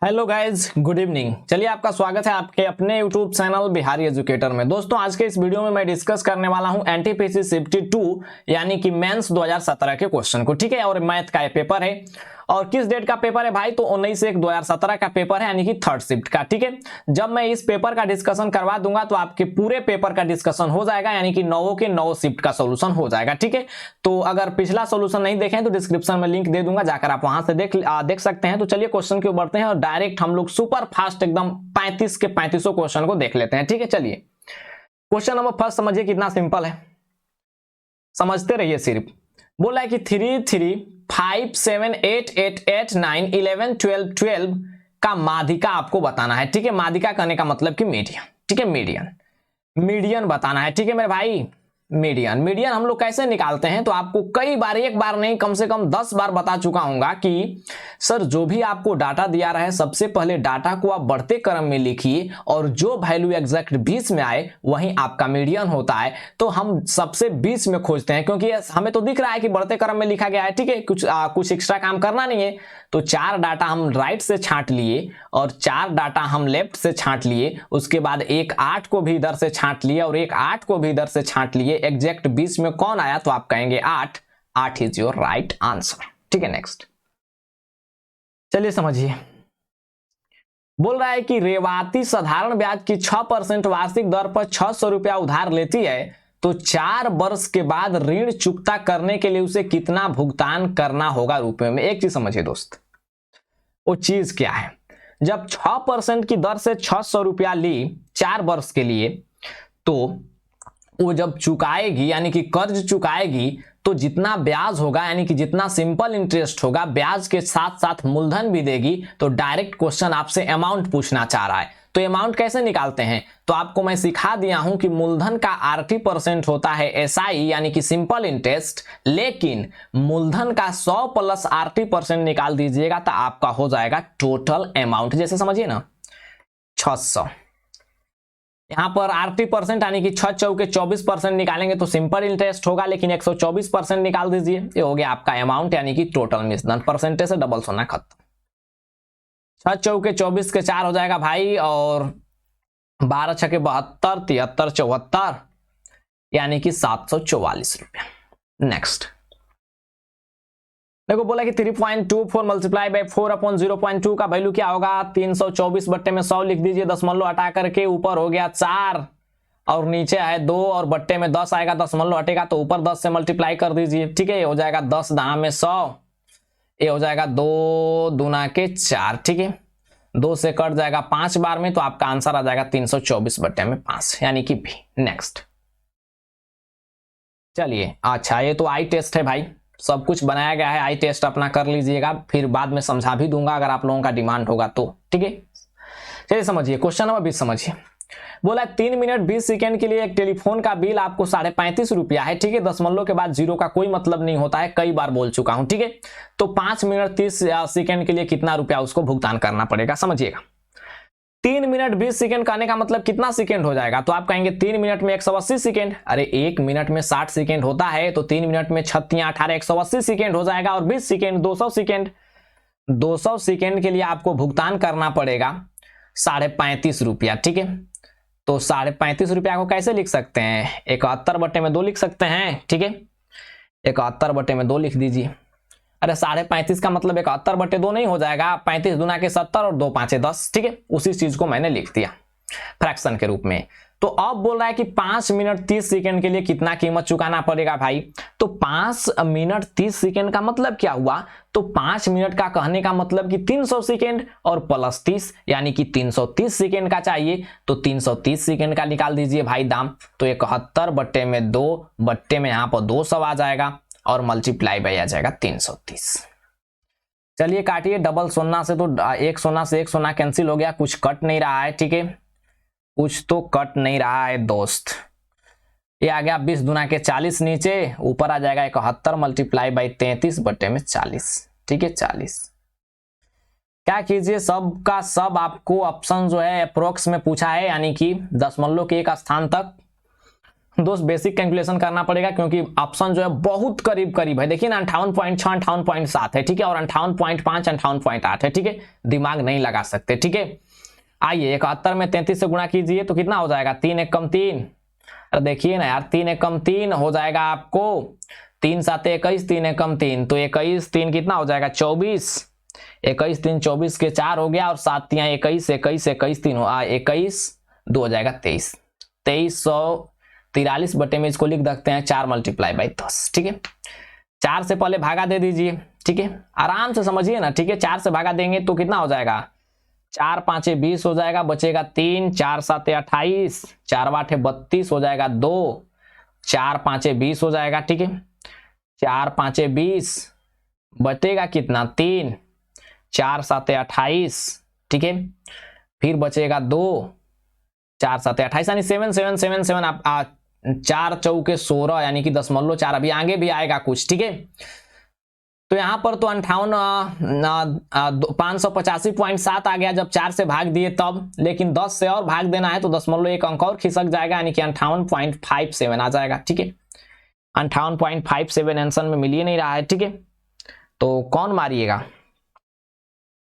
Hello guys, good evening. चलिए, आपका स्वागत है आपके अपने यूट्यूब चैनल बिहारी एजुकेटर में। दोस्तों, आज के इस वीडियो में मैं डिस्कस करने वाला हूं एनटीपीसी शिफ्ट 2 यानी कि मेंस 2017 के क्वेश्चन को। ठीक है, और मैथ का ये पेपर है। और किस डेट का पेपर है भाई? तो 19/1/2017 का पेपर है, यानी कि थर्ड शिफ्ट का। ठीक है, जब मैं इस पेपर का डिस्कशन करवा दूंगा तो आपके पूरे पेपर का डिस्कशन हो जाएगा, यानी कि 9 के 9 शिफ्ट का सोल्यूशन हो जाएगा। ठीक है, तो अगर पिछला सोल्यूशन नहीं देखें तो डिस्क्रिप्शन में लिंक दे दूंगा, जाकर आप वहां से देख सकते हैं। तो चलिए क्वेश्चन की ओर बढ़ते हैं और डायरेक्ट हम लोग सुपर फास्ट एकदम 35 के 35 क्वेश्चन को देख लेते हैं। ठीक है, चलिए क्वेश्चन नंबर फर्स्ट समझिए, कितना सिंपल है, समझते रहिए सिर्फ। बोला है कि 3 3 5 7 8 8 8 9 11 12 12 का माध्यिका आपको बताना है। ठीक है, माध्यिका कहने का मतलब कि मीडियन। ठीक है, मीडियन बताना है। ठीक है मेरे भाई, मीडियन हम लोग कैसे निकालते हैं तो आपको कई बार, एक बार नहीं कम से कम 10 बार बता चुका हूंगा कि सर जो भी आपको डाटा दिया रहा है सबसे पहले डाटा को आप बढ़ते क्रम में लिखिए और जो वैल्यू एग्जैक्ट 20 में आए वही आपका मीडियन होता है। तो हम सबसे 20 में खोजते हैं, क्योंकि हमें तो दिख रहा है कि बढ़ते क्रम में लिखा गया है। ठीक है, कुछ एक्स्ट्रा काम करना नहीं है। तो 4 डाटा हम राइट से छांट लिए और 4 डाटा हम लेफ्ट से छांट लिए, उसके बाद एक 8 को भी इधर से छांट लिए और एक 8 को भी इधर से छांट लिए। एग्जैक्ट 20 में कौन आया तो आप कहेंगे 8 इज योर राइट आंसर। ठीक है, नेक्स्ट चलिए समझिए। बोल रहा है कि रेवाती साधारण ब्याज की 6% वार्षिक दर पर 600 रुपया उधार लेती है, तो 4 वर्ष के बाद ऋण चुकता करने के लिए उसे कितना भुगतान करना होगा रुपए में। एक चीज समझिए दोस्त, वो चीज क्या है। जब 6% की दर से 600 रुपया ली 4 वर्ष के लिए, तो वो जब चुकाएगी यानी कि कर्ज चुकाएगी तो जितना ब्याज होगा, यानी कि जितना सिंपल इंटरेस्ट होगा, ब्याज के साथ साथ मूलधन भी देगी। तो डायरेक्ट क्वेश्चन आपसे अमाउंट पूछना चाह रहा है, तो अमाउंट कैसे निकालते हैं तो आपको मैं सिखा दिया हूं कि मूलधन का 80% होता है एसआई यानी कि सिंपल इंटरेस्ट, लेकिन मूलधन का 100 प्लस 80% निकाल दीजिएगा तो आपका हो जाएगा टोटल अमाउंट। जैसे समझिए ना, 600, यहां पर 80% यानी कि 6 चौके 24% निकालेंगे तो सिंपल इंटरेस्ट होगा, लेकिन 124% निकाल दीजिए, ये हो गया आपका अमाउंट यानी कि टोटल मिश्रण। परसेंटेज से डबल सोना खत्म। 6 चौके 24 के 4 हो जाएगा भाई, और 12 छके 72, 73 74 यानी कि 744 रुपया। नेक्स्ट देखो, बोला कि 3.24 मल्टीप्लाई बाय 4/0.2 का वैल्यू क्या होगा। 324 बट्टे में 100 लिख दीजिए, दशमलव हटा करके ऊपर हो गया 4 और नीचे है 2 और बट्टे में 10 आएगा, दशमलव हटेगा तो ऊपर 10 से मल्टीप्लाई कर दीजिए। ठीक है, ये हो जाएगा 10 दाम में 100, ये हो जाएगा 2 दूना के 4। ठीक है, 2 से कट जाएगा 5 बार में, तो आपका आंसर आ जाएगा 324 बट्टे में 5 यानी कि बी। नेक्स्ट चलिए, अच्छा ये तो आई टेस्ट है भाई, सब कुछ बनाया गया है, आई टेस्ट अपना कर लीजिएगा, फिर बाद में समझा भी दूंगा अगर आप लोगों का डिमांड होगा तो। ठीक है, चलिए समझिए क्वेश्चन नंबर 20 समझिए। बोला 3 मिनट 20 सेकंड के लिए एक टेलीफोन का बिल आपको 35.5 रुपया है। ठीक है, दशमलव के बाद जीरो का कोई मतलब नहीं होता है, कई बार बोल चुका हूं। ठीक है, तो 5 मिनट 30 सेकंड के लिए कितना रुपया उसको भुगतान करना पड़ेगा, समझिएगा। 3 मिनट 20 सेकंड कहने का मतलब कितना सेकंड हो जाएगा, तो आप कहेंगे 3 मिनट में 180 सेकंड। अरे 1 मिनट में 60 सेकंड होता है, तो 3 मिनट में 36 18 180 सेकंड हो जाएगा, और 20 सेकंड 200 सेकंड। 200 सेकंड के लिए आपको भुगतान करना पड़ेगा 35.5 रुपया। ठीक है, तो 35.5 रुपया को कैसे लिख सकते हैं, 71 बट्टे में 2 लिख सकते हैं। ठीक है, 71 बट्टे में 2 लिख दीजिए। अरे 35.5 का मतलब 71 बट्टे 2 नहीं हो जाएगा, 35 दूना के 70 और 2 5 10। ठीक है, उसी चीज को मैंने लिख दिया फ्रैक्शन के रूप में। तो अब बोल रहा है कि 5 मिनट 30 सेकंड के लिए कितना कीमत चुकाना पड़ेगा भाई। तो 5 मिनट 30 सेकंड का मतलब क्या हुआ, तो 5 मिनट का कहने का मतलब कि 300 सेकंड और प्लस 30 यानी कि 330 सेकंड का चाहिए। तो 330 सेकंड का निकाल दीजिए भाई दाम, तो 71 बट्टे में 2 बट्टे में यहां पर 200 आ जाएगा और मल्टीप्लाई बाय आ जाएगा 330। चलिए काटिए, डबल सोना से तो एक सोना से एक सोना कैंसिल हो गया, कुछ कट नहीं रहा है। ठीक है, कुछ तो कट नहीं रहा है दोस्त। ये आ गया 20 दूना के 40 नीचे, ऊपर आ जाएगा 71 मल्टीप्लाई बाय 33 बट्टे में 40। ठीक है, 40 क्या कीजिए, सब का सब आपको ऑप्शन जो है अप्रोक्स में पूछा है, यानी कि दशमलव के एक स्थान तक दोस्त बेसिक कैलकुलेशन करना पड़ेगा क्योंकि ऑप्शन जो है बहुत करीब करीब है। देखिए ना 58.6 58.7 है, ठीक है, और 58.5 58.8 है, ठीक है, दिमाग नहीं लगा सकते, ठीक है। आइए 71 में 33 से गुणा कीजिए तो कितना हो जाएगा, 3 एक कम 3, अरे देखिए ना यार 3 एक कम 3 हो जाएगा आपको 3 7 21, 3 एक कम 3 तो 21 3 कितना हो जाएगा 24, 21 3 24 के 4 हो गया और 7 3 21 21 21 3 21 2 हो जाएगा 23, 2343 बटे में इसको लिख सकते हैं 4 मल्टीप्लाई बाई 10, ठीक है। 4 से पहले भागा दे दीजिए, ठीक है, आराम से समझिए ना, ठीक है। 4 से भागा देंगे तो कितना हो जाएगा, 4 5 20 हो जाएगा, बचेगा 3, 4 7 28, 4 8 32 हो जाएगा 2, 4 5 20 हो जाएगा, ठीक है, 4 5 20 बचेगा कितना 3, 4 7 28, ठीक है, फिर बचेगा 2, 4 7 28 यानी 7 7 7 7 आप 4 चौके 16 यानी कि 10.4, अभी आगे भी आएगा कुछ, ठीक है। तो यहां पर तो 585.7 आ गया जब 4 से भाग दिए तब, लेकिन 10 से और भाग देना है तो 10.1 अंक और खिसक जाएगा यानी कि 58.57 आ जाएगा, ठीक है। 58.57 आंसर में मिल ही नहीं रहा है, ठीक है, तो कौन मारिएगा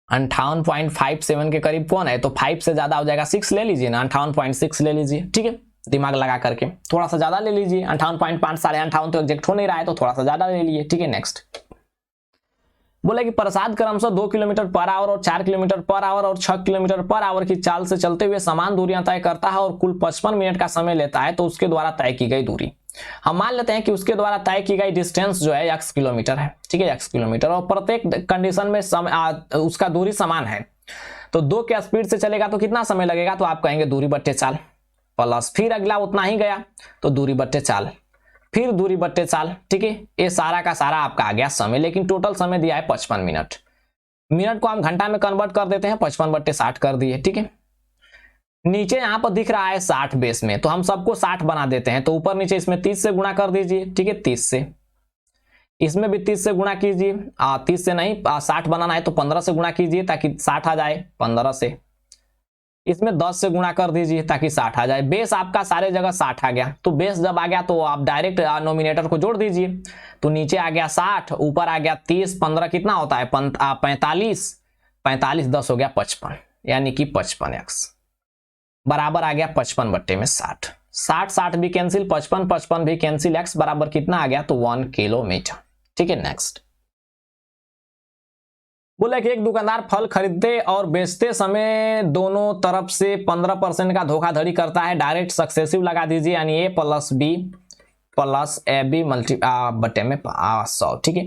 58.57 के करीब कौन है, तो 5 से ज्यादा हो जाएगा 6 ले लीजिए ना, 58.6 ले लीजिए, ठीक है, दिमाग लगा करके थोड़ा सा ज्यादा ले लीजिए, 58.5 58 तो एग्जैक्ट हो नहीं रहा है तो थोड़ा सा ज्यादा ले लीजिए, ठीक है। नेक्स्ट बोला कि प्रसाद क्रमशः 2 किलोमीटर पर आवर और 4 किलोमीटर पर आवर और 6 किलोमीटर पर आवर की चाल से चलते हुए समान दूरियां तय करता है और कुल 55 मिनट का समय लेता है, तो उसके द्वारा तय की गई दूरी, हम मान लेते हैं कि उसके द्वारा तय की गई डिस्टेंस जो है x किलोमीटर है, ठीक है, x किलोमीटर, और प्रत्येक कंडीशन में उसका दूरी समान है, तो 2 के स्पीड से चलेगा तो कितना समय लगेगा, तो आप कहेंगे दूरी बट्टे चाल प्लस फिर अगला उतना ही गया तो दूरी बट्टे चाल, फिर दूरी बट्टे चाल, ठीक है, ये सारा का सारा आपका आ गया समय, लेकिन टोटल समय दिया है 55 मिनट, मिनट को हम घंटा में कन्वर्ट कर देते हैं, 55/60 कर दिए, ठीक है। नीचे यहां पर दिख रहा है 60 बेस में, तो हम सबको 60 बना देते हैं, तो ऊपर नीचे इसमें 30 से गुणा कर दीजिए, ठीक है, 30 से, इसमें भी 30 से गुणा कीजिए, 30 से नहीं 60 बनाना है तो 15 से गुणा कीजिए ताकि 60 आ जाए, 15 से, इसमें 10 से गुणा कर दीजिए ताकि 60 आ जाए, बेस आपका सारे जगह 60 आ गया, तो बेस जब आ गया तो आप डायरेक्ट नोमिनेटर को जोड़ दीजिए, तो नीचे आ गया 60, ऊपर आ गया 30, 15 कितना होता है 45, 45 10 हो गया 55, यानी कि 55x बराबर आ गया 55/60, 60 60 भी कैंसिल, 55 55 भी कैंसिल, x बराबर कितना आ गया, तो 1 किलोमीटर, ठीक है। नेक्स्ट बोला कि एक दुकानदार फल खरीदते और बेचते समय दोनों तरफ से 15% का धोखाधड़ी करता है, डायरेक्ट सक्सेसिव लगा दीजिए, यानी a + b + ab बटे में 100, ठीक है,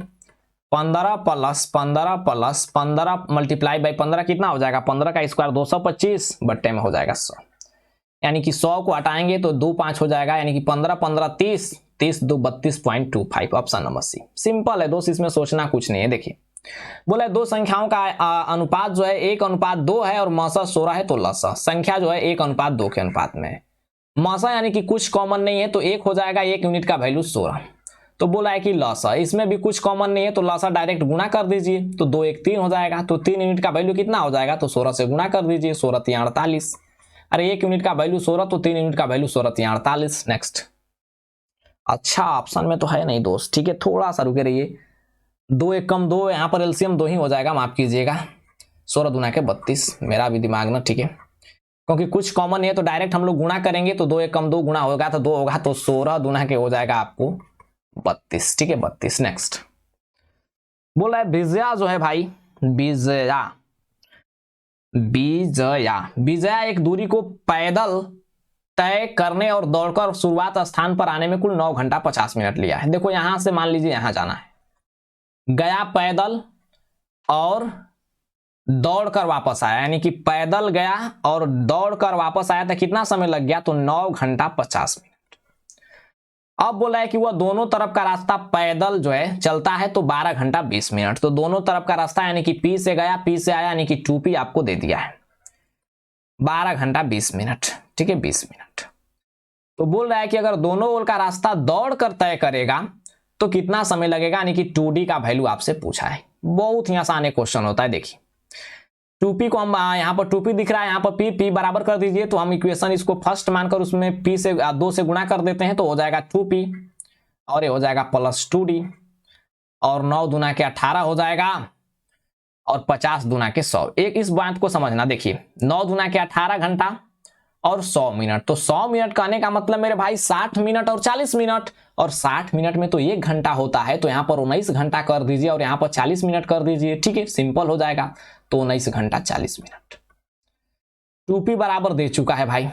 15 + 15 + 15 मल्टीप्लाई बाई 15 कितना हो जाएगा, 15 का स्क्वायर 225 बटे में हो जाएगा 100, यानी कि 100 को हटाएंगे तो 2 5 हो जाएगा, यानी कि 15 15 30 30 2 32.25, ऑप्शन नंबर सी। सिंपल है दोस्त, इसमें सोचना कुछ नहीं है। देखिए बोला दो संख्याओं का अनुपात जो है 1:2 है और मसा 16 है, तो लसा संख्या जो है 1:2 के अनुपात में है, मसा यानी कि कुछ कॉमन नहीं है तो 1 हो जाएगा, 1 यूनिट का वैल्यू 16, तो बोला है कि लसा इसमें भी कुछ कॉमन नहीं है तो लसा डायरेक्ट गुणा कर दीजिए, तो 2 1 3 हो जाएगा, तो 3 यूनिट का वैल्यू कितना हो जाएगा, तो 16 से गुणा कर दीजिए, 16 3 48, अरे 1 यूनिट का वैल्यू 16 तो 3 यूनिट का वैल्यू 16 3 48। नेक्स्ट अच्छा ऑप्शन में तो है नहीं दोस्त, ठीक है, थोड़ा सा रुके रहिए, 2 1 कम 2, यहाँ पर एलसीएम 2 ही हो जाएगा, माफ कीजिएगा, 16 दूना के 32, मेरा भी दिमाग ना, ठीक है, क्योंकि कुछ कॉमन है तो डायरेक्ट हम लोग गुणा करेंगे, तो 2 1 कम 2 गुणा होगा तो 2 होगा, तो 16 दूना के हो जाएगा आपको 32, ठीक है 32। नेक्स्ट बोला है विजया जो है भाई, विजया एक दूरी को पैदल तय करने और दौड़कर शुरुआत स्थान पर आने में कुल 9 घंटा 50 मिनट लिया है। देखो यहां से मान लीजिए यहां जाना है, गया पैदल और दौड़कर वापस आया, यानी कि पैदल गया और दौड़कर वापस आया, तो कितना समय लग गया, तो 9 घंटा 50 मिनट। अब बोला है कि वह दोनों तरफ का रास्ता पैदल जो है चलता है तो 12 घंटा 20 मिनट, तो दोनों तरफ का रास्ता यानी कि P से गया P से आया, यानी कि 2P आपको दे दिया है, 12 घंटा 20 मिनट, ठीक है 20 मिनट। तो बोल रहा है कि अगर दोनों ओर का रास्ता दौड़ कर तय करेगा तो कितना समय लगेगा, यानी कि 2D का वैल्यू आपसे पूछा है, बहुत ही आसान क्वेश्चन होता है। देखिए 2p को हम यहाँ पर 2p दिख रहा है, यहाँ पर p बराबर कर दीजिए, तो हम इक्वेशन इसको फर्स्ट मानकर उसमें p से 2 से गुणा कर देते हैं, तो हो जाएगा 2p और ये हो जाएगा प्लस 2d और 9 दूना के 18 हो जाएगा और 50 दूना के 100। एक इस बात को समझना, देखिए 9 दूना के 18 घंटा और 100 मिनट, तो 100 मिनट कहने का मतलब मेरे भाई 60 मिनट और 40 मिनट, और 60 मिनट में तो 1 घंटा होता है, तो यहाँ पर 19 घंटा कर दीजिए और यहाँ पर 40 मिनट कर दीजिए, ठीक है, सिंपल हो जाएगा। तो 19 घंटा 40 मिनट। 2p बराबर दे चुका है भाई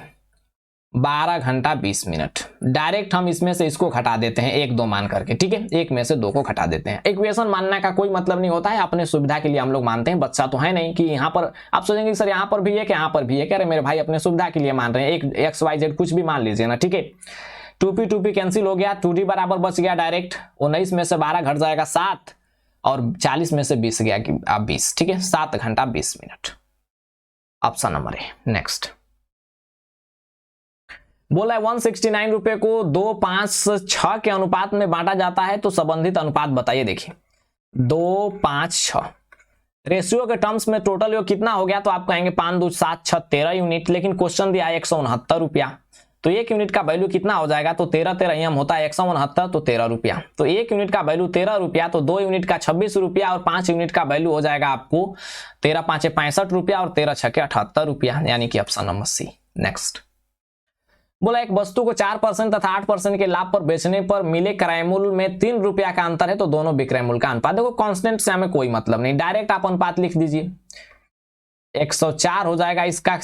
12 घंटा 20 मिनट। डायरेक्ट हम इसमें से इसको घटा देते हैं 1 2 मान करके, ठीक है, 1 में से 2 को घटा देते हैं। इक्वेशन मानने का कोई मतलब नहीं होता है, अपने सुविधा के लिए हम लोग मानते हैं, बच्चा तो है नहीं कि यहाँ पर आप सोचेंगे सर यहाँ पर भी है कि यहाँ पर भी है, कह रहे मेरे भाई अपने सुविधा के लिए मान रहे हैं, एक XYZ कुछ भी मान लीजिए ना, ठीक है। 2p कैंसिल हो गया, 2d बराबर बच गया डायरेक्ट, 19 में से 12 घट जाएगा 7 और 40 में से 20 गया कि 20, ठीक है, 7 घंटा 20 मिनट। ऑप्शन नंबर है। नेक्स्ट बोला है 169 रुपए को 2 5 6 के अनुपात में बांटा जाता है, तो संबंधित अनुपात बताइए। देखिए 2 5 6 रेशियो के टर्म्स में टोटल योग कितना हो गया, तो आप कहेंगे 5 2 7 6 13 यूनिट, लेकिन क्वेश्चन दिया है 169 रुपया, तो 1 यूनिट का वैल्यू कितना हो जाएगा, तो 13 13 एम होता है 169, तो 13 रुपया, तो 1 यूनिट का वैल्यू 13 रुपया, तो 2 यूनिट का 26 रुपया और 5 यूनिट का वैल्यू हो जाएगा आपको 13 5 65 रुपया और 13 6 78 रुपया, यानी कि ऑप्शन नंबर सी। नेक्स्ट बोला एक वस्तु को 4% तथा 8% के लाभ पर बेचने पर मिले क्रय मूल्य में 3 रुपया का अंतर है, तो दोनों विक्रय मूल्य का अनुपात। देखो कांस्टेंट से हमें कोई मतलब नहीं, डायरेक्ट आप अनुपात लिख दीजिए। 104 हो जाएगा इसका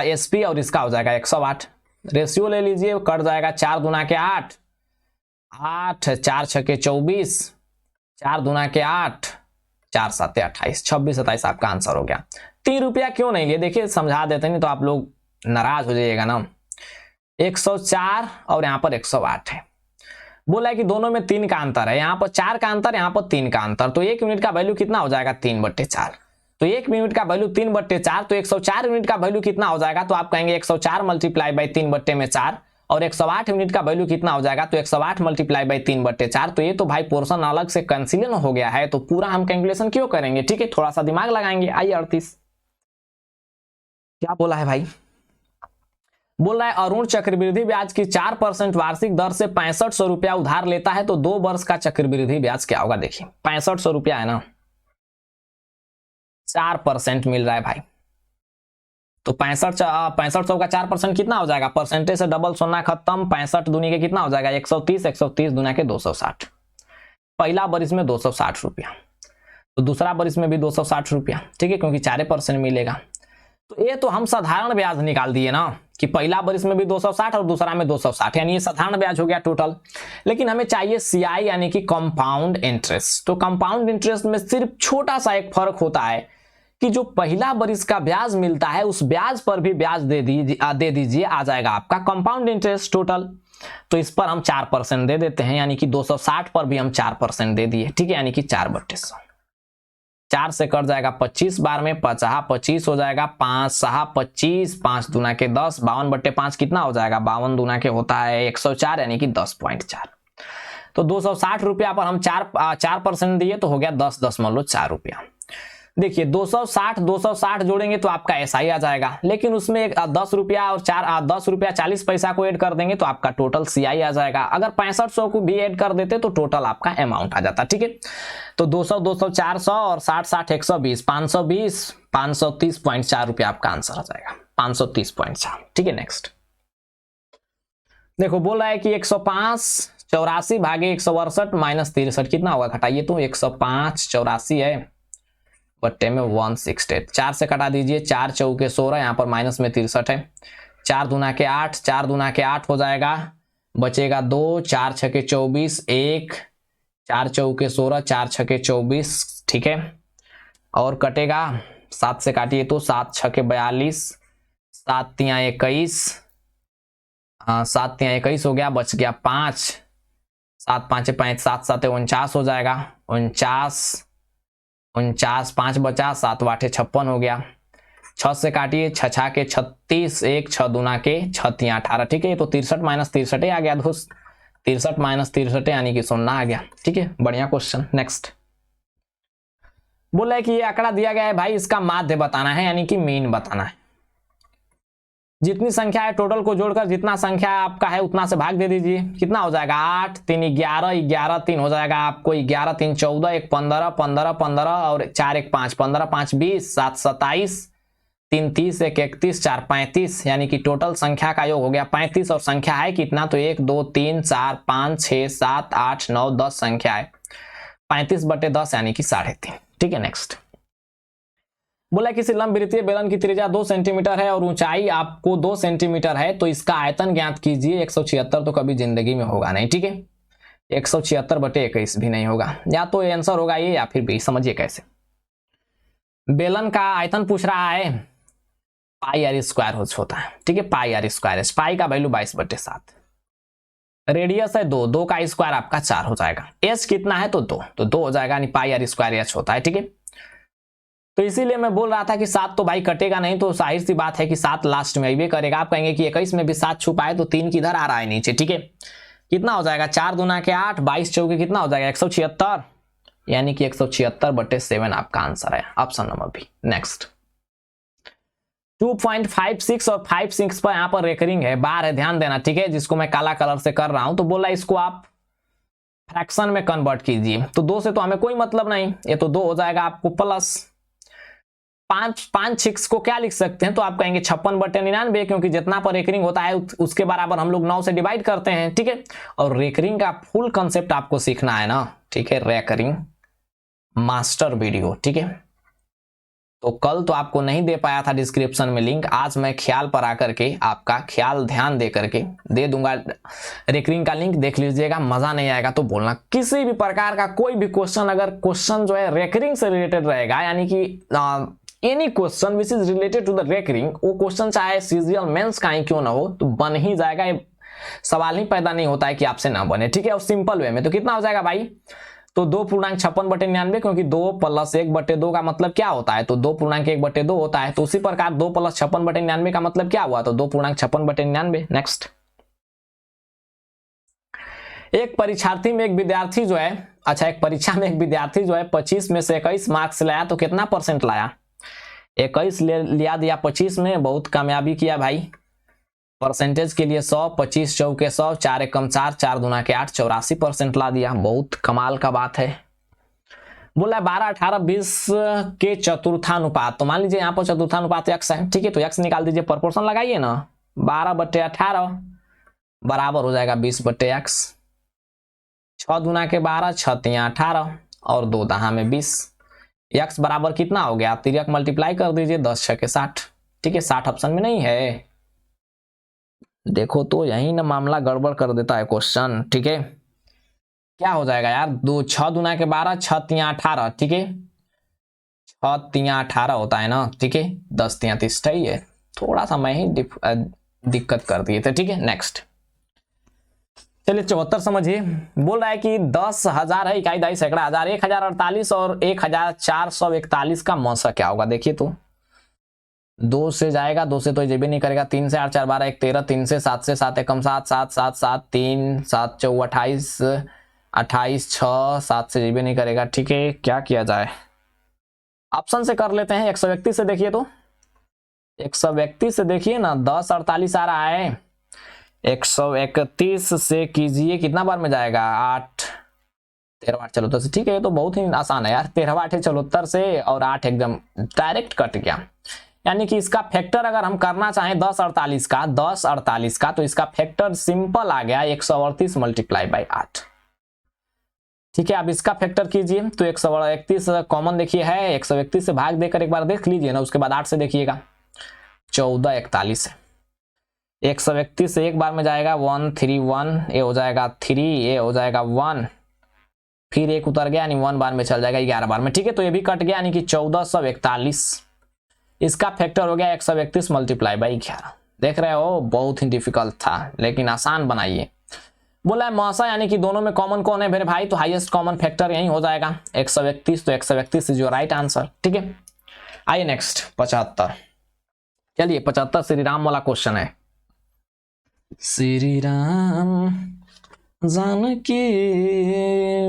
एसपी और इसका हो जाएगा 108। रेशियो ले लीजिए, कट जाएगा 4 दूना के 8 8 4 6 के 24 4 दूना के 8 4 7 28 26 27 आपका आंसर हो गया। 3 रुपया क्यों नहीं लिए, देखिए समझा देते नहीं तो आप लोग नाराज हो जाइएगा ना। 104 और यहाँ पर 108 है। बोला है कि दोनों में 3 का अंतर है, यहाँ पर 4 का अंतर, यहाँ पर 3 का अंतर, तो 1 यूनिट का वैल्यू कितना हो जाएगा 3/4, तो 1 यूनिट का वैल्यू 3/4, तो 104 यूनिट का वैल्यू कितना हो जाएगा, तो आप कहेंगे 104 मल्टीप्लाई बाई 3/4 और 108 यूनिट का वैल्यू कितना हो जाएगा, तो 108 मल्टीप्लाई बाई 3/4। तो ये तो भाई पोर्शन अलग से कैंसिल हो गया है, तो पूरा हम कैलकुलेशन क्यों करेंगे, ठीक है, थोड़ा सा दिमाग लगाएंगे। आइए 38 क्या बोला है भाई, बोल रहा है अरुण चक्रवृद्धि ब्याज की 4% वार्षिक दर से 6500 रुपया उधार लेता है, तो 2 वर्ष का चक्रवृद्धि ब्याज क्या होगा। देखिए 6500 रुपया है ना, 4% मिल रहा है भाई, तो 6500 का 4% कितना हो जाएगा, परसेंटेज से डबल सोना खत्म, 65 दूनी के कितना हो जाएगा 130, 130 दूना के 260। पहला वर्ष में 260 रुपया, तो दूसरा वर्ष में भी 260 रुपया, ठीक है, क्योंकि 4% मिलेगा। तो ये तो हम साधारण ब्याज निकाल दिए ना कि पहला वर्ष में भी 260 और दूसरा में 260, यानी ये साधारण ब्याज हो गया टोटल। लेकिन हमें चाहिए सीआई यानी कि कंपाउंड इंटरेस्ट। तो कंपाउंड इंटरेस्ट में सिर्फ छोटा सा एक फर्क होता है कि जो पहला वर्ष का ब्याज मिलता है उस ब्याज पर भी ब्याज दे दीजिए, आ जाएगा आपका कंपाउंड इंटरेस्ट टोटल। तो इस पर हम 4% दे देते हैं, यानी कि 260 पर भी हम 4% दे दिए, ठीक है, यानी कि 4/100। 4 से कट जाएगा 25 बार में, 50 25 हो जाएगा, 5 6 25, 5 दूना के 10, 52/5 कितना हो जाएगा, 52 दूना के होता है 104, यानी कि 10.4। तो 260 रुपया पर हम 4% दिए, तो हो गया 10.4 रुपया। देखिए 260 जोड़ेंगे तो आपका एसआई आ जाएगा, लेकिन उसमें 10 रुपया और 10 रुपया 40 पैसा को ऐड कर देंगे तो आपका टोटल सीआई आ जाएगा। अगर 6500 को भी ऐड कर देते तो टोटल आपका अमाउंट आ जाता, ठीक है। तो 200 200 400 और 60 60 120 520 530.4 रुपया आपका आंसर आ जाएगा, 530.4, ठीक है। नेक्स्ट देखो बोल रहा है कि 105 84 भागे 168 माइनस 63 कितना होगा, घटाइए तो 105 84 है बट्टे में 168, 4 से कटा दीजिए, 4 चौके 16, यहाँ पर माइनस में 63 है, 4 दूना के 8, 4 दूना के 8 हो जाएगा, बचेगा 2, 4 छके 24, 1, 4 चौके 16, 4 छके 24, ठीक है, और कटेगा 7 से काटिए तो 7 छके 42, 7 तिया 21, 7 तिया 21 हो गया, बच गया 5, 7 5 5 7 7 49 हो जाएगा, 49 5 बचा, 7 8 56 हो गया, 6 से काटिए, 6 6 के 36, 1 6 दूना के 6 तिया 18, ठीक है। तो 63 माइनस 63 आ गया दोस्त, 63 माइनस 63 यानी कि 0 आ गया, ठीक है, बढ़िया क्वेश्चन। नेक्स्ट बोला है कि ये आंकड़ा दिया गया है भाई, इसका माध्य बताना है यानी कि मीन बताना है। जितनी संख्या है टोटल को जोड़कर जितना संख्या आपका है उतना से भाग दे दीजिए। कितना हो जाएगा 8 3 11 11 3 हो जाएगा आपको 11 3 14 1 15 15 15 और 4 1 5 15 5 20 7 27 3 30 1 31 4 35 यानी कि टोटल संख्या का योग हो गया 35 और संख्या है कितना तो 1 2 3 4 5 6 7 8 9 10 संख्या है 35/10 यानी कि 3.5। ठीक है नेक्स्ट। बोला किसी लंबवृत्तीय बेलन की त्रिज्या 2 सेंटीमीटर है और ऊंचाई आपको 2 सेंटीमीटर है तो इसका आयतन ज्ञात कीजिए। 176 तो कभी जिंदगी में होगा नहीं। ठीक है 176/21 भी नहीं होगा, या तो आंसर होगा ये या फिर बी। समझिए कैसे। बेलन का आयतन पूछ रहा है, पाई आर स्क्वायर होता है। ठीक है पाई आर स्क्वायर, पाई का वैल्यू 22/7, रेडियस है 2, 2 का स्क्वायर आपका 4 हो जाएगा। एच कितना है तो 2, तो 2 हो जाएगा यानी पाई आर स्क्वायर एच होता है। ठीक है तो इसीलिए मैं बोल रहा था कि 7 तो भाई कटेगा नहीं, तो जाहिर सी बात है कि 7 लास्ट में अभी करेगा। आप कहेंगे कि 21 में भी 7 छुपा है तो 3 किधर आ रहा है नीचे। ठीक है कितना हो जाएगा 4 दूना के 8 22 चौके कितना हो जाएगा 176 यानी कि 176/7 आपका आंसर है ऑप्शन नंबर बी। नेक्स्ट 2.56 और 56 पर यहां पर रेकरिंग है, बार है, ध्यान देना। ठीक है जिसको मैं काला कलर से कर रहा हूं तो बोला इसको आप फ्रैक्शन में कन्वर्ट कीजिए। तो 2 से तो हमें कोई मतलब नहीं, ये तो 2 हो जाएगा आपको प्लस 5 6 को क्या लिख सकते हैं तो आप कहेंगे 56/99 क्योंकि जितना पर रेकरिंग होता है उसके बराबर हम लोग 9 से डिवाइड करते हैं। ठीक है और रेकरिंग का फुल कंसेप्ट आपको सीखना है ना। ठीक है रेकरिंग मास्टर वीडियो। ठीक है तो कल तो आपको नहीं दे पाया था डिस्क्रिप्शन में लिंक, आज मैं ख्याल पर आकर के आपका ख्याल ध्यान दे करके दे दूंगा रेकरिंग का लिंक, देख लीजिएगा। मजा नहीं आएगा तो बोलना। किसी भी प्रकार का कोई भी क्वेश्चन अगर क्वेश्चन जो है रेकरिंग से रिलेटेड रहेगा यानी कि any question which is related to the recurring, वो क्वेश्चन चाहे सीजीएल मेंस का ही क्यों ना हो तो बन ही जाएगा। सवाल ही पैदा नहीं होता है कि आपसे ना बने। ठीक है और सिंपल वे में तो कितना हो जाएगा भाई तो 2.56/99 क्योंकि 2 + 1/2 का मतलब क्या होता है तो 2.1/2 होता है। तो उसी प्रकार 2 + 56/99 का मतलब क्या हुआ तो 2.56/99। नेक्स्ट एक परीक्षार्थी में एक विद्यार्थी जो है एक परीक्षा में एक विद्यार्थी जो है 25 में से 21 मार्क्स लाया तो कितना % लाया 21 लिया दिया 25 में, बहुत कामयाबी किया भाई। परसेंटेज के लिए 100 25 चौके 100 4 एकम 4 4 दूना के 8 84% ला दिया, बहुत कमाल का बात है। बोला 12 18 20 के चतुर्थानुपात, तो मान लीजिए यहाँ पर चतुर्थानुपात x है। ठीक है तो x निकाल दीजिए, प्रोपोर्शन लगाइए ना 12/18 बराबर हो जाएगा 20/x। 6 दूना के 12 6 3 18 और 2 दहा में 20। x बराबर कितना हो गया 3 मल्टीप्लाई कर दीजिए 10 6 के 60। ठीक है 60 ऑप्शन में नहीं है, देखो तो यही ना मामला गड़बड़ कर देता है क्वेश्चन। ठीक है क्या हो जाएगा यार 6 दूना के 12 6 3 18। ठीक है 6 3 18 होता है ना। ठीक है 10 3 30 ही है, थोड़ा सा मैं ही दिक्कत कर दिए थे। ठीक है नेक्स्ट चलिए 74 समझिए। बोल रहा है कि 10,000 है, इकाई दहाई सैकड़ा हजार, 1048 और 1441 का मौसा क्या होगा। देखिए तो 2 से जाएगा, 2 से तो जेबी नहीं करेगा, 3 से 8 4 12 1 13, 3 से 7 से 7 एकम 7 7 7 7 3 7 4 28 28 6 7 से जेबी नहीं करेगा। ठीक है क्या किया जाए, ऑप्शन से कर लेते हैं। 131 से देखिए तो 131 से देखिए ना 10 48 आ रहा है। 131 से कीजिए कितना बार में जाएगा 8 13 8 74 से। ठीक है ये तो बहुत ही आसान है यार, 13 8 74 से और 8 एकदम डायरेक्ट कट गया। यानी कि इसका फैक्टर अगर हम करना चाहें 10 48 का तो इसका फैक्टर सिंपल आ गया 138 × 8। ठीक है अब इसका फैक्टर कीजिए तो 131 कॉमन देखिए है, 131 से भाग देकर एक बार देख लीजिए ना, उसके बाद 8 से देखिएगा 14 41 है। 131 से एक बार में जाएगा 1 3 1, ये हो जाएगा 3, ये हो जाएगा 1, फिर एक उतर गया यानी 1 बार में चल जाएगा 11 बार में। ठीक है तो ये भी कट गया यानी कि 1441। इसका फैक्टर हो गया 131 × 11। देख रहे हो बहुत ही डिफिकल्ट था लेकिन आसान बनाइए। बोला है मौसा यानी कि दोनों में कॉमन कौन है मेरे भाई, तो हाईएस्ट कॉमन फैक्टर यही हो जाएगा 131, तो 131 इज योर राइट आंसर। ठीक है आइए नेक्स्ट 75। चलिए 75 श्री राम वाला क्वेश्चन है। श्री राम जानकी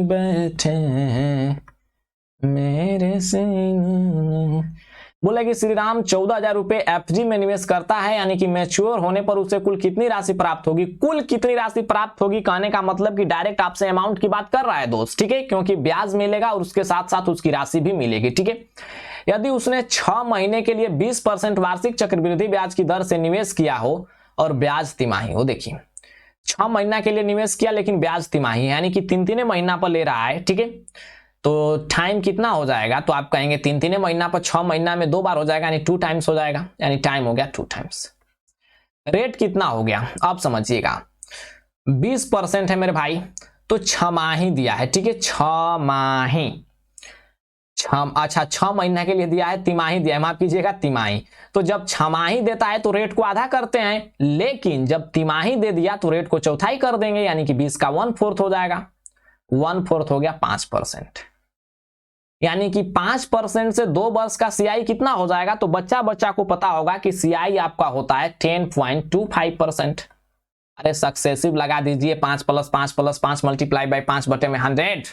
बैठे मेरे सीने। बोला कि श्री राम 14,000 रुपए एफडी में निवेश करता है, यानी कि मैच्योर होने पर उसे कुल कितनी राशि प्राप्त होगी। कुल कितनी राशि प्राप्त होगी कहने का मतलब कि डायरेक्ट आपसे अमाउंट की बात कर रहा है दोस्त, ठीक है, क्योंकि ब्याज मिलेगा और उसके साथ साथ उसकी राशि भी मिलेगी, ठीक है। यदि उसने 6 महीने के लिए 20% वार्षिक चक्रवृद्धि ब्याज की दर से निवेश किया हो और ब्याज तिमाही हो, देखिए 6 महीना के लिए निवेश किया लेकिन ब्याज तिमाही यानी कि 3 महीना पर ले रहा है, ठीक है। तो टाइम कितना हो जाएगा, तो आप कहेंगे 3 महीना पर 6 महीना में 2 बार हो जाएगा, यानी 2 टाइम्स हो जाएगा, यानी टाइम हो गया 2 टाइम्स। रेट कितना हो गया अब समझिएगा, 20% है मेरे भाई, तो छमाही दिया है, ठीक है, छमाही। अच्छा 6 महीना के लिए दिया है, तिमाही दिया है, माफ कीजिएगा तिमाही। तो जब छमाही देता है तो रेट को आधा करते हैं, लेकिन जब तिमाही दे दिया तो रेट को चौथाई कर देंगे, यानी कि 20 का 1/4 हो जाएगा, 1/4 हो गया 5%, यानी कि 5% से 2 वर्ष का सीआई कितना हो जाएगा, तो बच्चा बच्चा को पता होगा कि सीआई आपका होता है 10.25%। अरे सक्सेसिव लगा दीजिए, 5 + 5 + 5 मल्टीप्लाई बाई 5/100,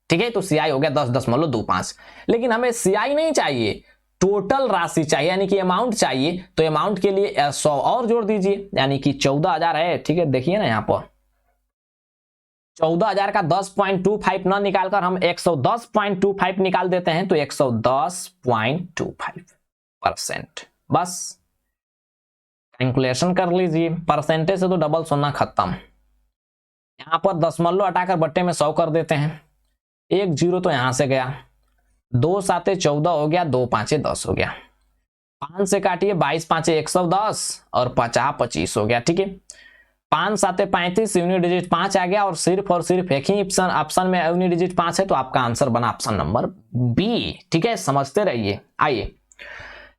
ठीक है, तो सीआई हो गया 10.25। लेकिन हमें सीआई नहीं चाहिए, टोटल राशि चाहिए, यानी कि अमाउंट चाहिए। तो अमाउंट के लिए 100 और जोड़ दीजिए, यानी कि 14,000 है, ठीक है, देखिए ना यहाँ पर 14,000 का 10.25 न निकालकर हम 110.25 निकाल देते हैं, तो 110.25%। बस कैलकुलेशन कर लीजिए, परसेंटेज से तो डबल सुनना खत्म। यहां पर दशमलव हटाकर बट्टे में 100 कर देते हैं, 1 0 तो यहां से गया, 2 7 14 हो गया, 2 5 10 हो गया, 5 से काटिए 22 5 110 और 50 25 हो गया, ठीक है। 5 7 35 यूनिट डिजिट 5 आ गया, और सिर्फ एक ही ऑप्शन में यूनिट डिजिट 5 है, तो आपका आंसर बना ऑप्शन नंबर बी, ठीक है, समझते रहिए। आइए,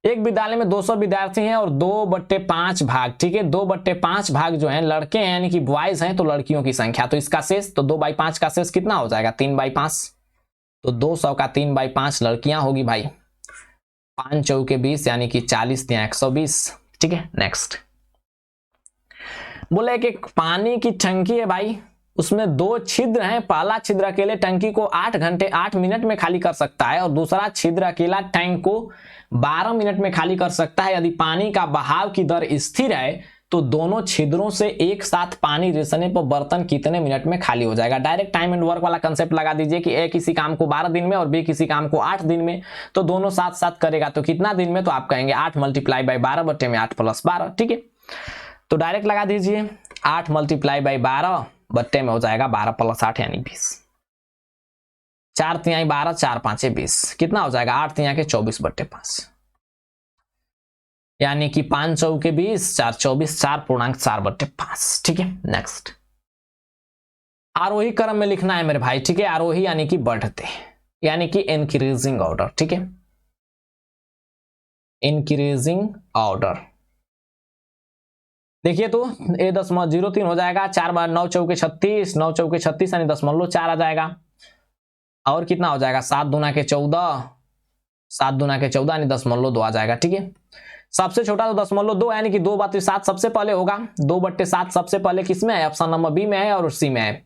एक विद्यालय में 200 विद्यार्थी हैं और 2/5 भाग, ठीक है, 2/5 भाग जो है लड़के हैं, यानी कि बॉयज हैं, तो लड़कियों की संख्या, तो इसका शेष, तो 2/5 का शेष कितना हो जाएगा, 3/5, तो 200 का 3/5 लड़कियां होगी भाई, 5 चौके 20, यानी कि 40 या 120, ठीक है। नेक्स्ट बोले कि पानी की टंकी है भाई, उसमें 2 छिद्र हैं, पहला छिद्र अकेले टंकी को 8 घंटे 8 मिनट में खाली कर सकता है, और दूसरा छिद्र अकेला टैंक को 12 मिनट में खाली कर सकता है। यदि पानी का बहाव की दर स्थिर है तो दोनों छिद्रों से एक साथ पानी रिसने पर बर्तन कितने मिनट में खाली हो जाएगा। डायरेक्ट टाइम एंड वर्क वाला कंसेप्ट लगा दीजिए कि ए किसी काम को 12 दिन में और बी किसी काम को 8 दिन में, तो दोनों साथ साथ करेगा तो कितना दिन में, तो आप कहेंगे 8 × 12/8 + 12, ठीक है। तो डायरेक्ट लगा दीजिए, 8 × 12 बट्टे में हो जाएगा 12 + 8 यानी 20, 4 तिहाई 12, 4 5 20, कितना हो जाएगा 8 तिहाई के 24/5, यानी कि 5 चौके 20, 4 24, 4.4/5, ठीक है। नेक्स्ट आरोही क्रम में लिखना है मेरे भाई, ठीक है, आरोही यानी कि बढ़ते, यानी कि इंक्रीजिंग ऑर्डर, ठीक है, इंक्रीजिंग ऑर्डर। देखिए तो A.03 हो जाएगा, 4 बार 9 चौके 36, 9 चौके 36 यानी 0.4 आ जाएगा, और कितना हो जाएगा 7 दूना के 14, 7 दूना के 14 यानी 0.2 आ जाएगा, ठीक है। सबसे छोटा तो 0.2 यानी कि 2/7 सबसे पहले होगा, 2/7 सबसे पहले किसमें है, ऑप्शन नंबर बी में है और सी में है,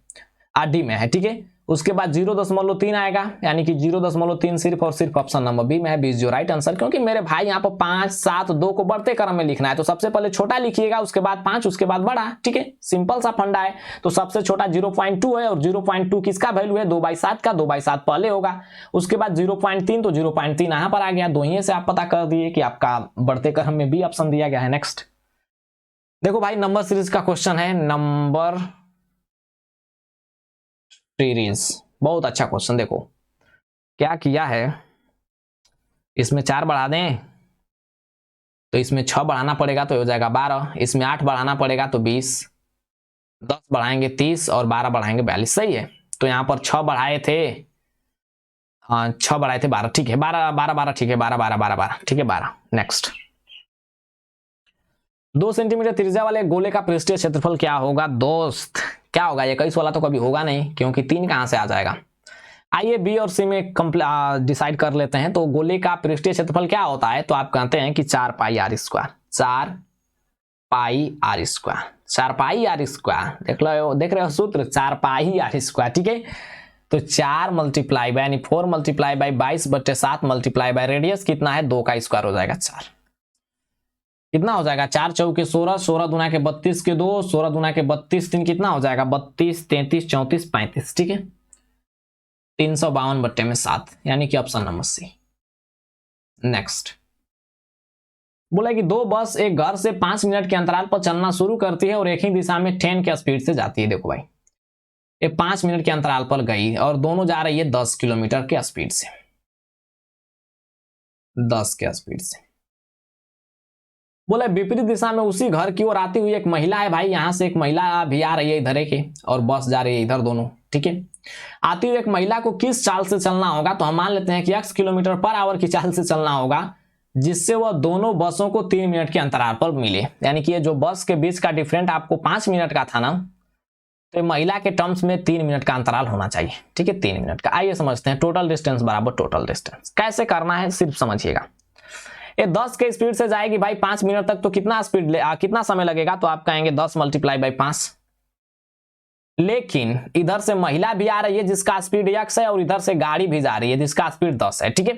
डी में है, ठीक है। उसके बाद 0.3 आएगा, यानी कि 0.3 सिर्फ और सिर्फ ऑप्शन नंबर बी में है, 20 जो राइट आंसर। क्योंकि मेरे भाई यहाँ पर 5 7 2 को बढ़ते क्रम में लिखना है, तो सबसे पहले छोटा लिखिएगा, उसके बाद 5, उसके बाद बड़ा, ठीक है, सिंपल सा फंडा है। तो सबसे छोटा 0.2 है, और 0.2 किसका वैल्यू है, 2/7 का, 2/7 पहले होगा। उसके बाद 0.3, तो 0.3 यहाँ पर आ गया, दो ही से आप पता कर दिए कि आपका बढ़ते क्रम में बी ऑप्शन दिया गया है। नेक्स्ट देखो भाई, नंबर सीरीज का क्वेश्चन है, नंबर सीरीज, बहुत अच्छा क्वेश्चन। देखो क्या किया है, इसमें 4 बढ़ा दें तो इसमें 6 बढ़ाना पड़ेगा तो हो जाएगा 12, इसमें 8 बढ़ाना पड़ेगा तो 20, 10 बढ़ाएंगे 30 और 12 बढ़ाएंगे 42, सही है। तो यहां पर 6 बढ़ाए थे, हाँ 6 बढ़ाए थे 12, ठीक है, 12 12 12, ठीक है, 12 12 12 12, ठीक है 12। नेक्स्ट 2 सेंटीमीटर त्रिज्या वाले गोले का पृष्ठीय क्षेत्रफल क्या होगा दोस्त, क्या होगा, 21 वाला तो कभी होगा नहीं, क्योंकि 3 कहां से आ जाएगा। आइए बी और सी में डिसाइड कर लेते हैं। तो गोले का पृष्ठीय क्षेत्रफल क्या होता है, तो आप कहते हैं कि 4πr², 4πr², 4πr², देख रहे हो सूत्र, 4πr², ठीक है। तो 4 मल्टीप्लाई बाय यानी 4 multiply by 22/7 multiply by radius कितना है 2 का स्क्वायर हो जाएगा 4। कितना हो जाएगा 4 चौके 16, 16 दूना के 32 के 2, 16 दूना के 32 3 कितना हो जाएगा 32 33 34 35। ठीक है 352/7 यानी कि ऑप्शन नंबर सी। नेक्स्ट बोला कि 2 बस एक घर से 5 मिनट के अंतराल पर चलना शुरू करती है और एक ही दिशा में 10 के स्पीड से जाती है। देखो भाई ये 5 मिनट के अंतराल पर गई और दोनों जा रही है 10 किलोमीटर के स्पीड से, 10 के स्पीड से। बोला विपरीत दिशा में उसी घर की ओर आती हुई एक महिला है। भाई यहां से एक महिला भी आ रही है इधर के और बस जा रही है इधर दोनों। ठीक है आती हुई एक महिला को किस चाल से चलना होगा, तो हम मान लेते हैं कि x किलोमीटर/आवर की चाल से चलना होगा जिससे वह दोनों बसों को 3 मिनट के अंतराल पर मिले। यानी कि ये जो बस के बीच का डिफरेंट आपको 5 मिनट का था ना, तो महिला के टर्म्स में 3 मिनट का अंतराल होना चाहिए। ठीक है 3 मिनट का। आइए समझते हैं टोटल डिस्टेंस बराबर टोटल डिस्टेंस कैसे करना है, सिर्फ समझिएगा। ये 10 के स्पीड से जाएगी भाई 5 मिनट तक, तो कितना समय लगेगा, तो आप कहेंगे 10 मल्टीप्लाई बाई 5। लेकिन इधर से महिला भी आ रही है जिसका स्पीड x है और इधर से गाड़ी भी जा रही है जिसका स्पीड 10 है। ठीक है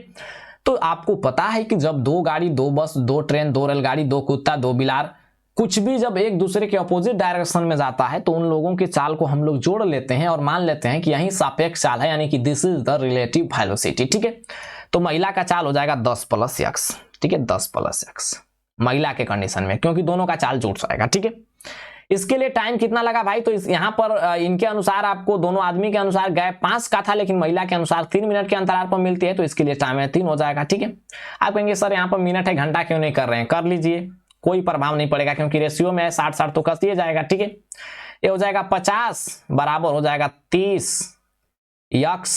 तो आपको पता है कि जब 2 गाड़ी 2 बस 2 ट्रेन 2 रेलगाड़ी 2 कुत्ता 2 बिलार कुछ भी जब एक दूसरे के अपोजिट डायरेक्शन में जाता है तो उन लोगों की चाल को हम लोग जोड़ लेते हैं और मान लेते हैं कि यही सापेक्ष चाल है, यानी कि this is the relative velocity. ठीक है तो महिला का चाल हो जाएगा 10 + x। ठीक है 10 + x महिला के कंडीशन में, क्योंकि दोनों का चाल जुड़ जाएगा। ठीक है इसके लिए टाइम कितना लगा भाई, तो यहाँ पर इनके अनुसार आपको दोनों आदमी के अनुसार गैप 5 का था, लेकिन महिला के अनुसार 3 मिनट के अंतराल पर मिलती है, तो इसके लिए टाइम है 3 हो जाएगा। ठीक है आप कहेंगे सर यहाँ पर मिनट है घंटा क्यों नहीं कर रहे हैं, कर लीजिए कोई प्रभाव नहीं पड़ेगा क्योंकि रेशियो में 60-60 तो कस जाएगा। ठीक है ये हो जाएगा 50 बराबर हो जाएगा 30 x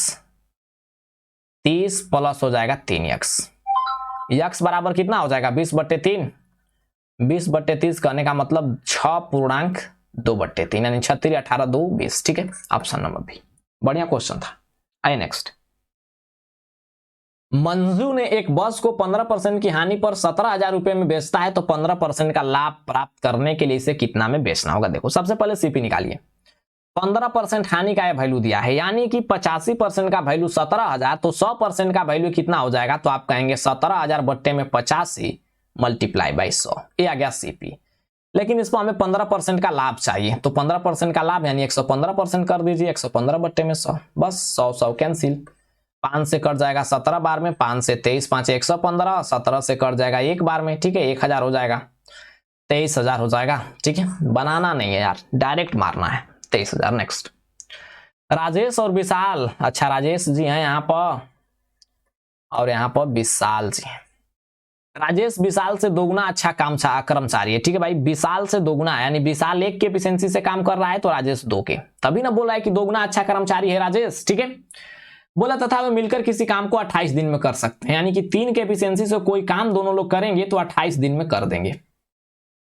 30 प्लस हो जाएगा 3x। x बराबर कितना हो जाएगा 20/3, 20/30 करने का मतलब 6.2/3 यानी 36 18 2 20। ठीक है ऑप्शन नंबर बी बढ़िया क्वेश्चन था। आइए नेक्स्ट। मंजू ने एक बस को 15% की हानि पर 17,000 रुपए में बेचता है, तो 15% का लाभ प्राप्त करने के लिए इसे कितना में बेचना होगा। देखो सबसे पहले सीपी निकालिए। 15% हानि का वैल्यू दिया है, यानी कि 85% का वैल्यू 17,000, तो 100% का वैल्यू कितना हो जाएगा, तो आप कहेंगे 17,000 बट्टे में 85 मल्टीप्लाई बाई 100, ये आ गया सीपी। लेकिन इसको हमें 15% का लाभ चाहिए, तो 15% का लाभ यानी 115% कर दीजिए, 115 बट्टे में 100, बस 100 कैंसिल। 5 से कट जाएगा 17 बार में, 5 से 23 5 115, 17 से कट जाएगा 1 बार में। ठीक है 1000 हो जाएगा, 23,000 हो जाएगा। ठीक है बनाना नहीं है यार, डायरेक्ट मारना है 23,000। नेक्स्ट राजेश और विशाल, अच्छा राजेश जी हैं यहाँ पर और यहाँ पर विशाल जी हैं। राजेश विशाल से दोगुना अच्छा काम कर्मचारी है। ठीक है भाई विशाल से दोगुना है, यानी विशाल 1 के एफिशिएंसी से काम कर रहा है तो राजेश 2 के, तभी ना बोला है कि दोगुना अच्छा कर्मचारी है राजेश। ठीक है बोला तथा वे मिलकर किसी काम को 28 दिन में कर सकते हैं, यानी कि 3 के एफिशिएंसी से कोई काम दोनों लोग करेंगे तो 28 दिन में कर देंगे।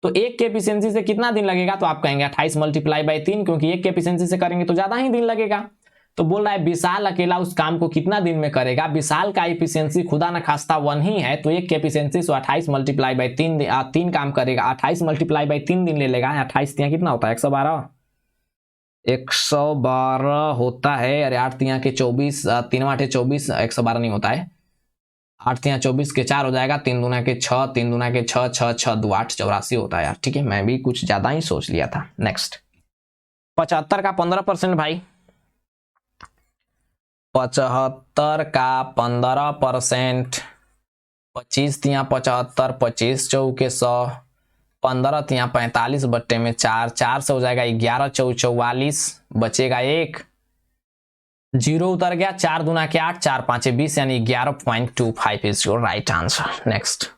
तो 1 के एफिशिएंसी से कितना दिन लगेगा, तो आप कहेंगे 28 मल्टीप्लाई बाई 3, क्योंकि 1 के एफिशिएंसी से करेंगे तो ज्यादा ही दिन लगेगा। तो बोल रहा है विशाल अकेला उस काम को कितना दिन में करेगा। विशाल का एफिशिएंसी खुदा न खास्ता 1 ही है, तो 1 के एफिशिएंसी से 28 मल्टीप्लाई बाई 3 काम करेगा। 28 मल्टीप्लाई बाई 3 दिन ले लेगा। 28 तिया कितना होता है 112 होता है। अरे 8 तिया के 24, 3 8 24, 112 नहीं होता है। 8 तिया 24 के 4 हो जाएगा, 3 दूना के 6, 3 दूना के 6, 6 6 2 8 84 होता है यार। ठीक है मैं भी कुछ ज्यादा ही सोच लिया था। नेक्स्ट 75 का 15% भाई, 75 का 15%, 25 तिया 75, 25 चौके 100, 15 तिया 45 बट्टे में 4, 4 से हो जाएगा 11 चौ 44, बचेगा 1, 0 उतर गया। 4 दूना के 8, 4 5 20, यानी 11.25 is your right answer. Next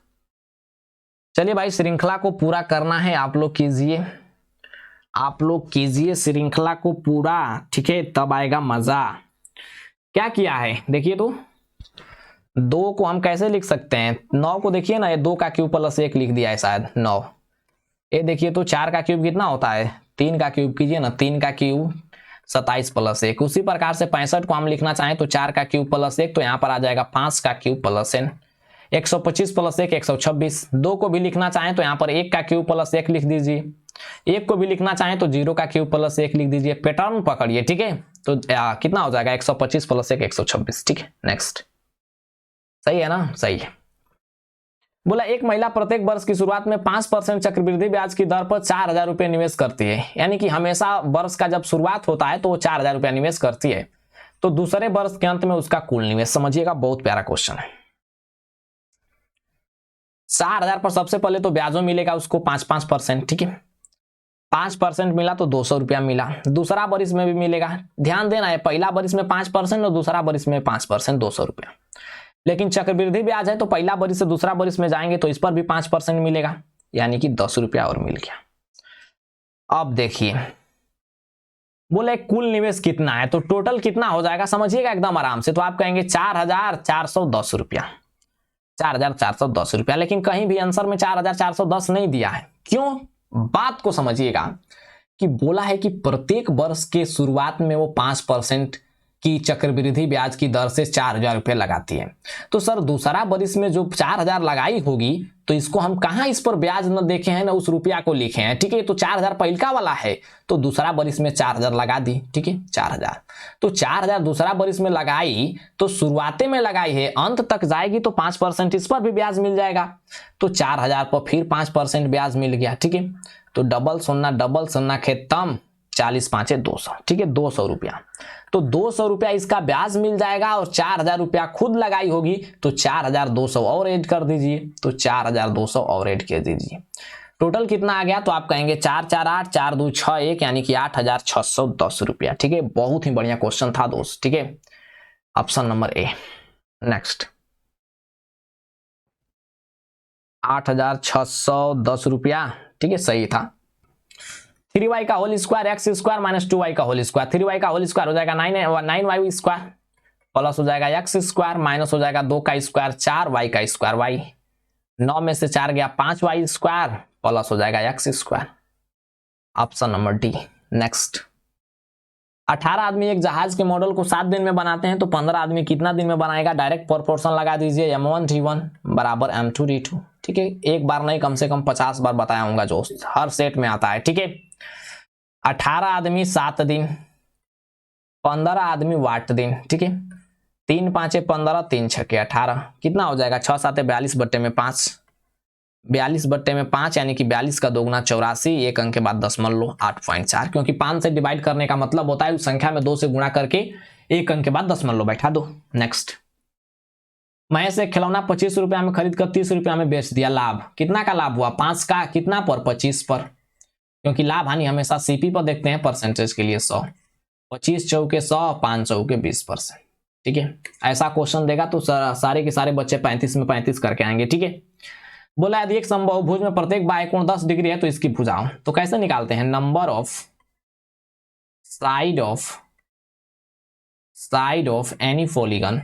चलिए भाई श्रृंखला को पूरा करना है, आप लोग कीजिए, आप लोग कीजिए श्रृंखला को पूरा। ठीक है तब आएगा मजा। क्या किया है देखिए, तो 2 को हम कैसे लिख सकते हैं, 9 को देखिए ना, ये 2 का क्यूब प्लस 1 लिख दिया है शायद 9। ये देखिए तो 4 का क्यूब कितना होता है, 3 का क्यूब कीजिए ना, 3 का क्यूब 27 प्लस 1। उसी प्रकार से 65 को हम लिखना चाहें तो 4 का क्यूब प्लस 1, तो यहाँ पर आ जाएगा 5 का क्यूब प्लस n। 125 प्लस 1 126। 2 को भी लिखना चाहें तो यहाँ पर 1 का क्यूब प्लस 1 लिख दीजिए। 1 को भी लिखना चाहें तो 0 का क्यूब प्लस 1 लिख दीजिए। पैटर्न पकड़िए, ठीक है। तो कितना हो जाएगा 125 प्लस 1 126, ठीक है। नेक्स्ट, सही है ना, सही है। बोला एक महिला प्रत्येक वर्ष की शुरुआत में 5% चक्रवृद्धि ब्याज की दर पर 4,000 रुपये निवेश करती है। यानी कि हमेशा वर्ष का जब शुरुआत होता है तो वो 4,000 रुपया निवेश करती है। तो दूसरे वर्ष के अंत में उसका कुल निवेश समझिएगा, बहुत प्यारा क्वेश्चन है। 4,000 पर सबसे पहले तो ब्याजों मिलेगा उसको 5%, ठीक है। 5% मिला तो 200 रुपया मिला। दूसरा वर्ष में भी मिलेगा, ध्यान देना है, पहला वर्ष में 5% और दूसरा वर्ष में 5%, 200 रुपया। लेकिन चक्रवृद्धि ब्याज है तो पहला वर्ष से दूसरा वर्ष में जाएंगे तो इस पर भी 5% मिलेगा, यानी कि 10 रुपया और मिल गया। अब देखिए, बोले कुल निवेश कितना है, तो टोटल कितना हो जाएगा समझिएगा एकदम आराम से। तो आप कहेंगे 4,410 रुपया, 4,410 रुपया। लेकिन कहीं भी आंसर में 4,410 नहीं दिया है, क्यों? बात को समझिएगा कि बोला है कि प्रत्येक वर्ष के शुरुआत में वो 5% की चक्रवृद्धि ब्याज की दर से 4,000 रुपये लगाती है। तो सर दूसरा वर्ष में जो 4,000 लगाई होगी तो इसको हम कहां इस पर ब्याज न देखे हैं, ना उस रुपया को लिखे हैं, ठीक है। तो 4,000 पहलका वाला है तो दूसरा वर्ष में 4,000 लगा दी, ठीक है, 4,000। तो 4,000 दूसरा वर्ष में लगाई तो शुरुआते में लगाई है, अंत तक जाएगी तो 5% इस पर भी ब्याज मिल जाएगा। तो 4,000 पर फिर 5% ब्याज मिल गया, ठीक है। तो डबल सुन्ना खत्म, 40 5 200, ठीक है, 200 रुपया। तो 200 रुपया इसका ब्याज मिल जाएगा और 4,000 रुपया खुद लगाई होगी तो 4,200 और ऐड कर दीजिए। तो 4,200 और ऐड कर दीजिए। टोटल कितना आ गया, तो आप कहेंगे 4 4 8 4 2 6 1, यानी कि 8,610 रुपया, ठीक है। बहुत ही बढ़िया क्वेश्चन था दोस्त, ठीक है। Option number A. नेक्स्ट, 8,610 रुपया, ठीक है, सही था। 3y का whole square x square minus 2y का होल स्क्वायर। 3y का होल स्क्वायर हो जाएगा 9y स्क्वायर प्लस हो जाएगा एक्स स्क्वायर माइनस हो जाएगा 2 का स्क्वायर 4y का स्क्वायर y। 9 में से 4 गया 5y स्क्वायर प्लस हो जाएगा x square. Option number D. Next, 18 आदमी एक जहाज के मॉडल को 7 दिन में बनाते हैं तो 15 आदमी कितना दिन में बनाएगा? डायरेक्ट प्रोपोर्शन लगा दीजिए, m1 d1 बराबर m2 d2, ठीक है। एक बार नहीं, कम से कम 50 बार बताया हूंगा जो हर सेट में आता है, ठीक है। 18 आदमी 7 दिन, 15 आदमी 8 दिन, ठीक है। 3 5 15, 3 6 18, कितना हो जाएगा? 6 7 42 बट्टे में 5, 42 बट्टे में 5 यानी कि 42 का दोगुना 84, एक अंक के बाद दशमलव 8.4, क्योंकि 5 से डिवाइड करने का मतलब होता है उस संख्या में 2 से गुणा करके एक अंक के बाद दशमलव बैठा दो। नेक्स्ट, महेश एक खिलौना 25 रुपया में खरीद कर 30 रुपया में बेच दिया, लाभ कितना का लाभ हुआ? 5 का, कितना पर? 25 पर, क्योंकि लाभ हानि हमेशा सीपी पर देखते हैं, परसेंटेज के लिए 100, 25 चौके 100, 5 चौके 20%, ठीक है। ऐसा क्वेश्चन देगा तो सारे के सारे बच्चे 35 में 35 करके आएंगे, ठीक है। बोला यदि एक समबाहुभुज में प्रत्येक बाह्य कोण 10 डिग्री है तो इसकी भुजाओं, तो कैसे निकालते हैं? Number of side of any polygon,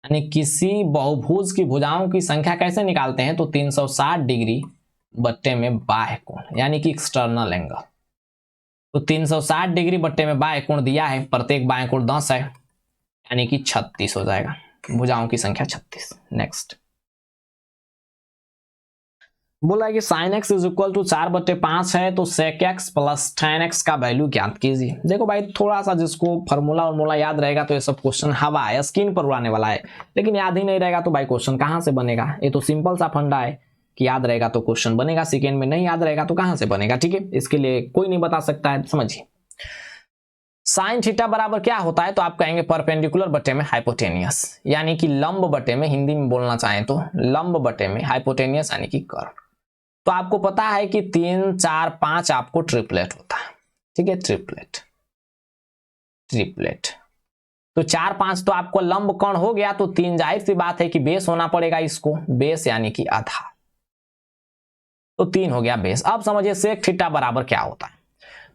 यानी किसी बहुभुज की भुजाओं की संख्या कैसे निकालते हैं? तो 360 डिग्री बट्टे में बाह्य कोण, यानी कि एक्सटर्नल एंगल। तो 360 डिग्री बट्टे में बाह्य कोण दिया है, प्रत्येक बाह्य कोण 10 है, यानी कि 36 हो जाएगा, भुजाओं की संख्या 36। नेक्स्ट, बोला कि sin x is equal to 4/5 है तो sec x plus tan x का वैल्यू ज्ञात कीजिए। देखो भाई, थोड़ा सा जिसको फॉर्मूला याद रहेगा तो ये सब क्वेश्चन हवा है, स्क्रीन पर उड़ाने वाला है, लेकिन याद ही नहीं रहेगा तो भाई क्वेश्चन कहां से बनेगा? ये तो सिंपल सा फंडा है कि याद रहेगा तो क्वेश्चन बनेगा, सेकेंड में नहीं याद रहेगा तो कहां से बनेगा, ठीक है। इसके लिए कोई नहीं बता सकता है, समझिए। साइन थीटा बराबर क्या होता है? तो आप कहेंगे परपेंडिकुलर बटे में हाइपोटेनियस, यानी कि लंब बटे में, हिंदी में बोलना चाहें तो लंब बटे में हाइपोटेनियस यानी कि कर्ण। तो आपको पता है कि 3 4 5 आपको ट्रिपलेट होता है, ठीक है, ट्रिपलेट। तो 4 5 तो आपको लंब कर्ण हो गया, तो 3 जाहिर सी बात है कि बेस होना पड़ेगा इसको, बेस यानी कि आधार, तो 3 हो गया बेस। अब समझिए सेक थीटा बराबर क्या होता है?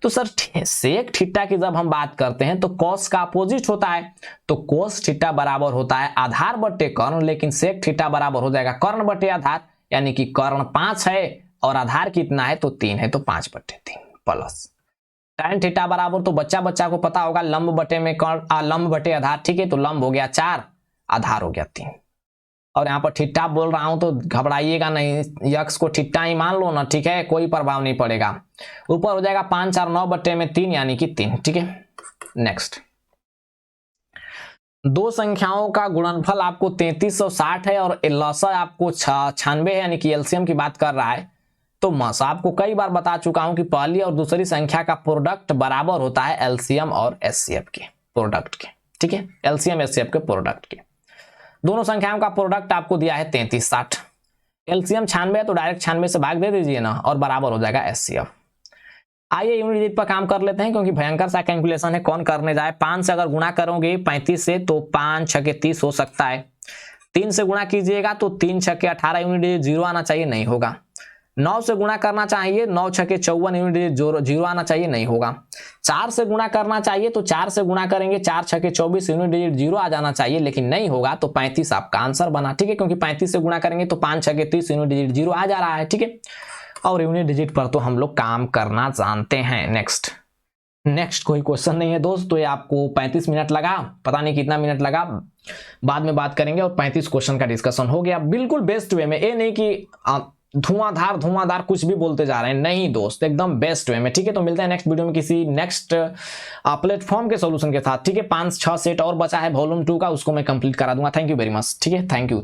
तो सर सेक थीटा की जब हम बात करते हैं तो कॉस का अपोजिट होता है, तो कोस थीटा बराबर होता है आधार बट्टे कर्ण, लेकिन सेक थीटा बराबर हो जाएगा कर्ण बट्टे आधार, यानी कि कर्ण 5 है और आधार कितना है? तो 3 है, तो 5/3 प्लस tan थीटा बराबर, तो बच्चा को पता होगा लंब बटे में कर्ण, लंब बटे आधार, ठीक है। तो लंब हो गया 4, आधार हो गया 3। और यहाँ पर ठिट्टा बोल रहा हूं तो घबराइएगा नहीं, यक्स को ठिट्टा ही मान लो ना, ठीक है, कोई प्रभाव नहीं पड़ेगा। ऊपर हो जाएगा 5 4 9 बट्टे में 3 यानी कि 3, ठीक है। नेक्स्ट, दो संख्याओं का गुणनफल आपको 3360 है और लसा आपको 96 है, यानी कि एलसीएम की बात कर रहा है। तो मस आपको कई बार बता चुका हूं कि पहली और दूसरी संख्या का प्रोडक्ट बराबर होता है एलसीएम और एचसीएफ के प्रोडक्ट के, ठीक है, एलसीएम एचसीएफ के प्रोडक्ट के। दोनों संख्याओं का प्रोडक्ट आपको दिया है 3360, एलसीएम 96 है तो डायरेक्ट 96 से भाग दे दीजिए ना और बराबर हो जाएगा एचसीएफ। आइए यूनिट डिजिट पर काम कर लेते हैं, क्योंकि भयंकर सा कैलकुलेशन है, कौन करने जाए। 5 से अगर गुणा करोगे 35 से तो 5 छके 30 हो सकता है। 3 से गुणा कीजिएगा तो 3 छके 18 यूनिट डिजिट जीरो आना चाहिए, नहीं होगा। 9 से गुणा करना चाहिए, 9 छके 54 यूनिट डिजिट जीरो आना चाहिए, नहीं होगा। 4 से गुणा करना चाहिए तो 4 से गुणा करेंगे, 4 छके 24 यूनिट डिजिट जीरो आ जाना चाहिए, लेकिन नहीं होगा। तो 35 आपका आंसर बना, ठीक है, क्योंकि 35 से गुणा करेंगे तो 5 छके 30 यूनिट डिजिट जीरो आ जा रहा है, ठीक है। और यूनिट डिजिट पर तो हम लोग काम करना जानते हैं। नेक्स्ट कोई क्वेश्चन नहीं है दोस्त। तो ये आपको 35 मिनट लगा, पता नहीं कितना मिनट लगा, बाद में बात करेंगे। और 35 क्वेश्चन का डिस्कशन हो गया बिल्कुल बेस्ट वे में। ये नहीं कि धुआंधार कुछ भी बोलते जा रहे हैं, नहीं दोस्त, एकदम बेस्ट वे में, ठीक है। तो मिलते हैं नेक्स्ट वीडियो में किसी नेक्स्ट प्लेटफॉर्म के सॉल्यूशन के साथ, ठीक है। 5-6 सेट और बचा है वॉल्यूम 2 का, उसको मैं कंप्लीट करा दूंगा। थैंक यू वेरी मच, ठीक है। Thank you.